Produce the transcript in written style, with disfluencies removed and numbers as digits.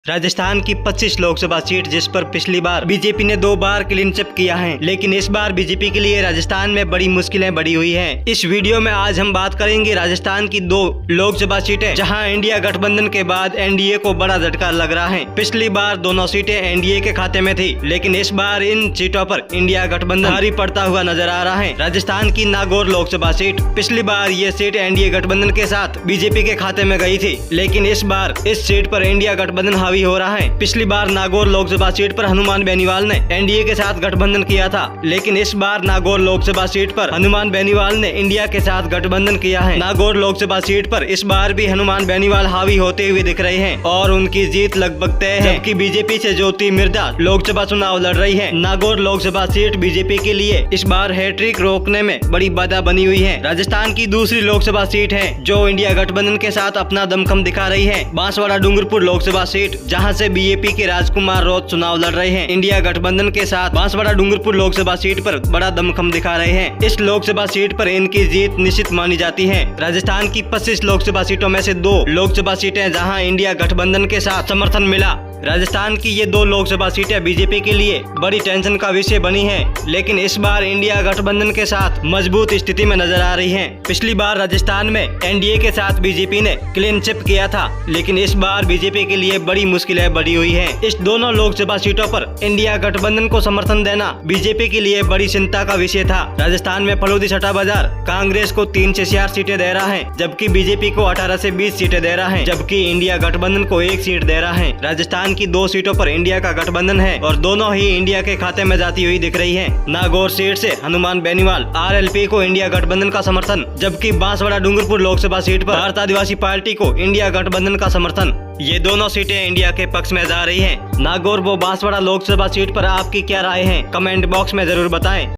राजस्थान की 25 लोकसभा सीट जिस पर पिछली बार बीजेपी ने 2 बार क्लीन चिट किया है, लेकिन इस बार बीजेपी के लिए राजस्थान में बड़ी मुश्किलें बढ़ी हुई हैं। इस वीडियो में आज हम बात करेंगे राजस्थान की 2 लोकसभा सीटें जहां इंडिया गठबंधन के बाद एनडीए को बड़ा झटका लग रहा है। पिछली बार दोनों सीटें एनडीए के खाते में थी, लेकिन इस बार इन सीटों पर इंडिया गठबंधन भारी पड़ता हुआ नजर आ रहा है। राजस्थान की नागौर लोकसभा सीट, पिछली बार ये सीट एनडीए गठबंधन के साथ बीजेपी के खाते में गई थी, लेकिन इस बार इस सीट पर इंडिया गठबंधन हावी हो रहा है। पिछली बार नागौर लोकसभा सीट पर हनुमान बेनीवाल ने एनडीए के साथ गठबंधन किया था, लेकिन इस बार नागौर लोकसभा सीट पर हनुमान बेनीवाल ने इंडिया के साथ गठबंधन किया है। नागौर लोकसभा सीट पर इस बार भी हनुमान बेनीवाल हावी होते हुए दिख रहे हैं और उनकी जीत लगभग तय है, जबकि बीजेपी से ज्योति मिर्जा लोकसभा चुनाव लड़ रही है। नागौर लोकसभा सीट बीजेपी के लिए इस बार हैट्रिक रोकने में बड़ी बाधा बनी हुई है। राजस्थान की दूसरी लोकसभा सीट है जो इंडिया गठबंधन के साथ अपना दमखम दिखा रही है, बांसवाड़ा डूंगरपुर लोकसभा सीट, जहां से बीजेपी के राजकुमार रौत चुनाव लड़ रहे हैं। इंडिया गठबंधन के साथ बांसवाड़ा डूंगरपुर लोकसभा सीट पर बड़ा दमखम दिखा रहे हैं। इस लोकसभा सीट पर इनकी जीत निश्चित मानी जाती है। राजस्थान की 25 लोकसभा सीटों में से 2 लोकसभा सीटें जहां इंडिया गठबंधन के साथ समर्थन मिला। राजस्थान की ये 2 लोकसभा सीटें बीजेपी के लिए बड़ी टेंशन का विषय बनी हैं, लेकिन इस बार इंडिया गठबंधन के साथ मजबूत स्थिति में नजर आ रही हैं। पिछली बार राजस्थान में एनडीए के साथ बीजेपी ने क्लीन चिट किया था, लेकिन इस बार बीजेपी के लिए बड़ी मुश्किलें बढ़ी हुई हैं। इस दोनों लोकसभा सीटों पर इंडिया गठबंधन को समर्थन देना बीजेपी के लिए बड़ी चिंता का विषय था। राजस्थान में फलोदी छठा बाजार कांग्रेस को 3 से 4 सीटें दे रहा है, जबकि बीजेपी को 18 से 20 सीटें दे रहा है, जबकि इंडिया गठबंधन को 1 सीट दे रहा है। राजस्थान की 2 सीटों पर इंडिया का गठबंधन है और दोनों ही इंडिया के खाते में जाती हुई दिख रही है। नागौर सीट से हनुमान बेनीवाल आरएलपी को इंडिया गठबंधन का समर्थन, जबकि बांसवाड़ा डूंगरपुर लोकसभा सीट पर भारत आदिवासी पार्टी को इंडिया गठबंधन का समर्थन। ये दोनों सीटें इंडिया के पक्ष में जा रही हैं। नागौर व बांसवाड़ा लोकसभा सीट पर आपकी क्या राय है? कमेंट बॉक्स में जरूर बताएं।